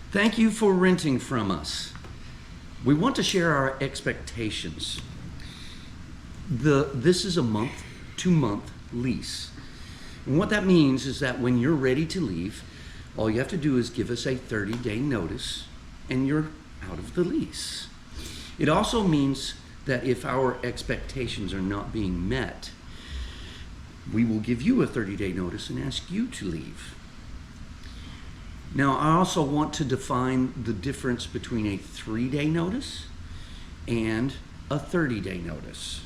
Thank you for renting from us. We want to share our expectations. This is a month-to-month lease. And what that means is that when you're ready to leave, all you have to do is give us a 30-day notice and you're out of the lease. It also means that if our expectations are not being met, we will give you a 30-day notice and ask you to leave. Now, I also want to define the difference between a 3-day notice and a 30-day notice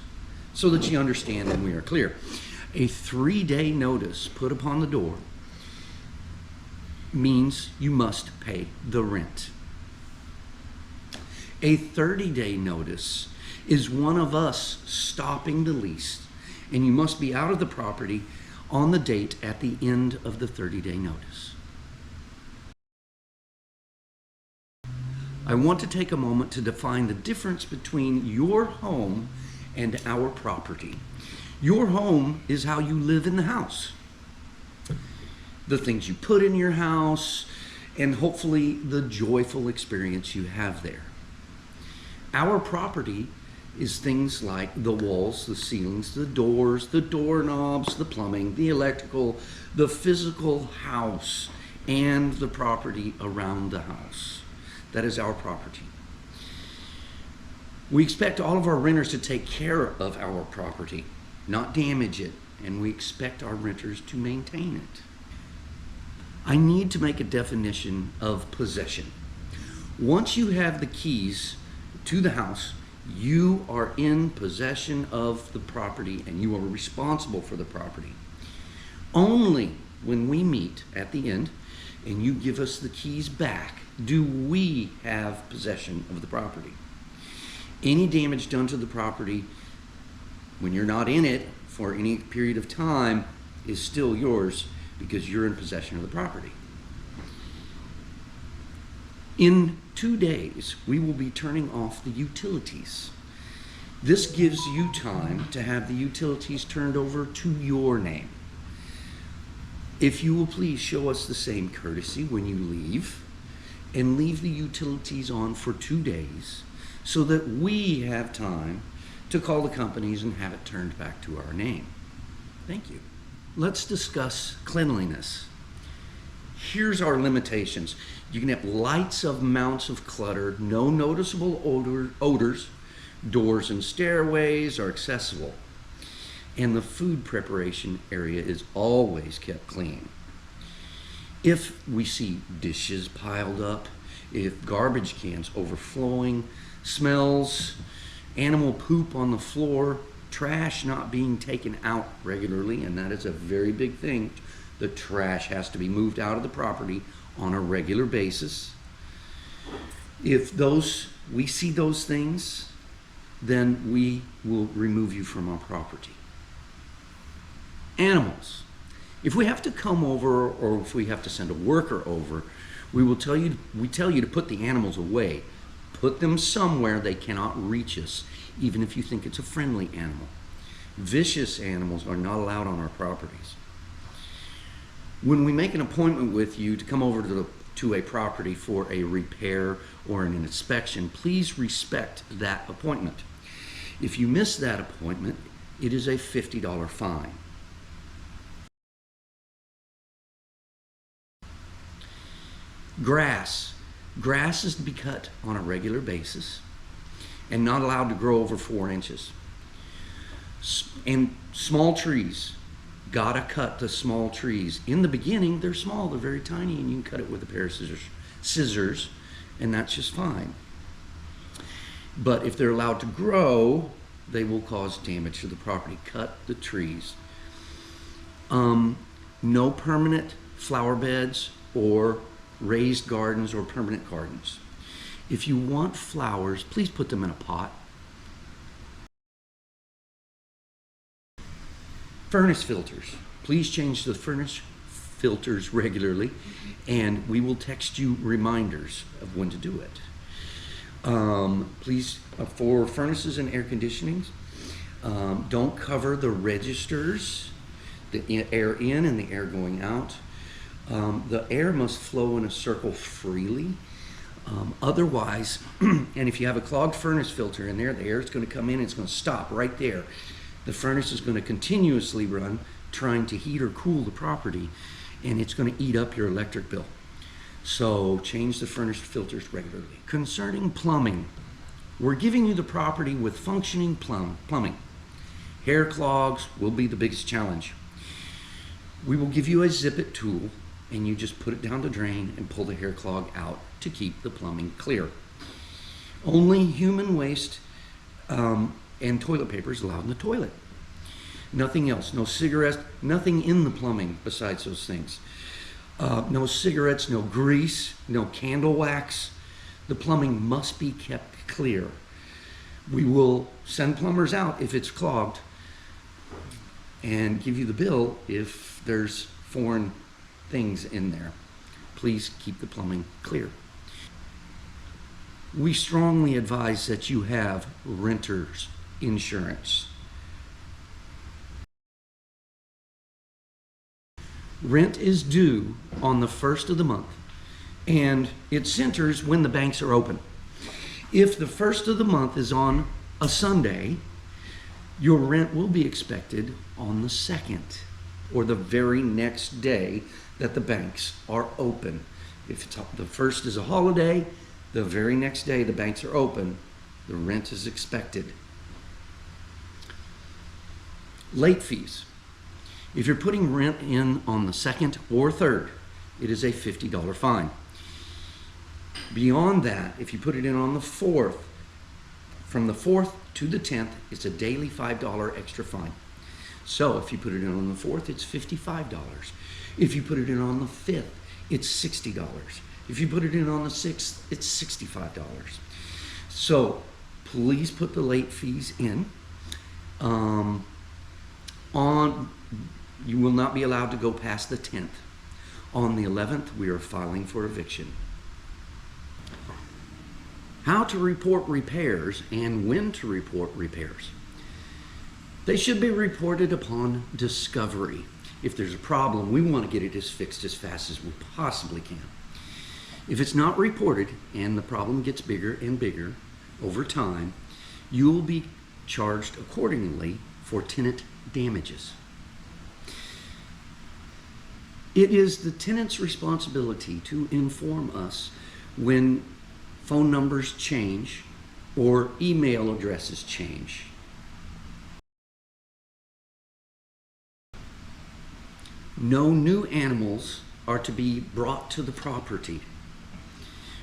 so that you understand and we are clear. A 3-day notice put upon the door means you must pay the rent. A 30-day notice is one of us stopping the lease, and you must be out of the property on the date at the end of the 30-day notice. I want to take a moment to define the difference between your home and our property. Your home is how you live in the house. The things you put in your house, and hopefully the joyful experience you have there. Our property is things like the walls, the ceilings, the doors, the doorknobs, the plumbing, the electrical, the physical house, and the property around the house. That is our property. We expect all of our renters to take care of our property, not damage it, and we expect our renters to maintain it. I need to make a definition of possession. Once you have the keys to the house, you are in possession of the property and you are responsible for the property. Only when we meet at the end and you give us the keys back do we have possession of the property. Any damage done to the property when you're not in it for any period of time is still yours because you're in possession of the property. In 2 days, we will be turning off the utilities. This gives you time to have the utilities turned over to your name. If you will please show us the same courtesy when you leave and leave the utilities on for 2 days so that we have time to call the companies and have it turned back to our name. Thank you. Let's discuss cleanliness. Here's our limitations. You can have lights of amounts of clutter, no noticeable odors, doors and stairways are accessible, and the food preparation area is always kept clean. If we see dishes piled up, if garbage cans overflowing, smells, animal poop on the floor, trash not being taken out regularly, and that is a very big thing. The trash has to be moved out of the property on a regular basis. If we see those things, then we will remove you from our property. Animals. If we have to come over or if we have to send a worker over, we tell you to put the animals away. Put them somewhere they cannot reach us, even if you think it's a friendly animal. Vicious animals are not allowed on our properties. When we make an appointment with you to come over to a property for a repair or an inspection, please respect that appointment. If you miss that appointment, it is a $50 fine. Grass. Grass is to be cut on a regular basis and not allowed to grow over 4 inches. And small trees. Gotta cut the small trees. In the beginning, they're small, they're very tiny, and you can cut it with a pair of scissors, and that's just fine. But if they're allowed to grow, they will cause damage to the property. Cut the trees. No permanent flower beds or raised gardens or permanent gardens. If you want flowers, please put them in a pot. Furnace filters. Please change the furnace filters regularly, and we will text you reminders of when to do it. Please, for furnaces and air conditionings, don't cover the registers, the air in and the air going out. The air must flow in a circle freely. Otherwise, and if you have a clogged furnace filter in there, the air is going to come in and it's going to stop right there. The furnace is going to continuously run trying to heat or cool the property, and it's going to eat up your electric bill. So change the furnace filters regularly. Concerning plumbing, we're giving you the property with functioning plumbing. Hair clogs will be the biggest challenge. We will give you a zip-it tool, and you just put it down the drain and pull the hair clog out to keep the plumbing clear. Only human waste and toilet paper is allowed in the toilet. Nothing else. No cigarettes, nothing in the plumbing besides those things. No cigarettes, no grease, no candle wax. The plumbing must be kept clear. We will send plumbers out if it's clogged and give you the bill if there's foreign things in there. Please keep the plumbing clear. We strongly advise that you have renter's insurance. Rent is due on the first of the month, and it centers when the banks are open. If the first of the month is on a Sunday, your rent will be expected on the second or the very next day that the banks are open. If the first is a holiday, the very next day the banks are open, the rent is expected. Late fees. If you're putting rent in on the second or third, it is a $50 fine. Beyond that, if you put it in on the 4th, from the 4th to the 10th, it's a daily $5 extra fine. So if you put it in on the 4th, it's $55. If you put it in on the 5th, it's $60. If you put it in on the 6th, it's $65. So please put the late fees in. You will not be allowed to go past the 10th. On the 11th, we are filing for eviction. How to report repairs and when to report repairs. They should be reported upon discovery. If there's a problem, we want to get it fixed as fast as we possibly can. If it's not reported and the problem gets bigger and bigger over time, you will be charged accordingly for tenant damages. It is the tenant's responsibility to inform us when phone numbers change or email addresses change. No new animals are to be brought to the property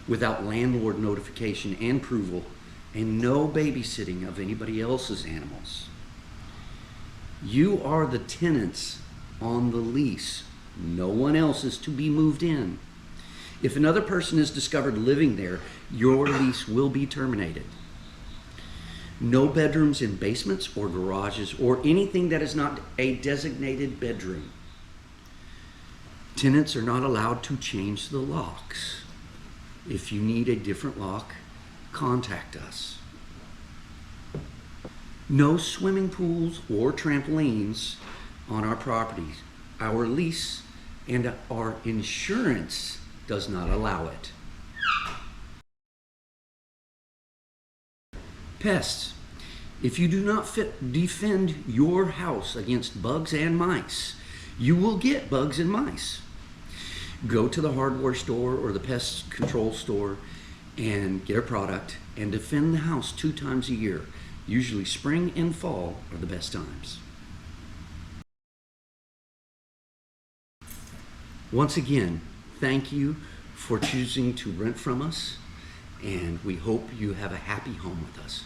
without landlord notification and approval, and no babysitting of anybody else's animals. You are the tenants on the lease. No one else is to be moved in. If another person is discovered living there, your lease will be terminated. No bedrooms in basements or garages or anything that is not a designated bedroom. Tenants are not allowed to change the locks. If you need a different lock, contact us. No swimming pools or trampolines on our properties. Our lease and our insurance does not allow it. Pests. If you do not defend your house against bugs and mice, you will get bugs and mice. Go to the hardware store or the pest control store and get a product and defend the house 2 times a year. Usually spring and fall are the best times. Once again, thank you for choosing to rent from us, and we hope you have a happy home with us.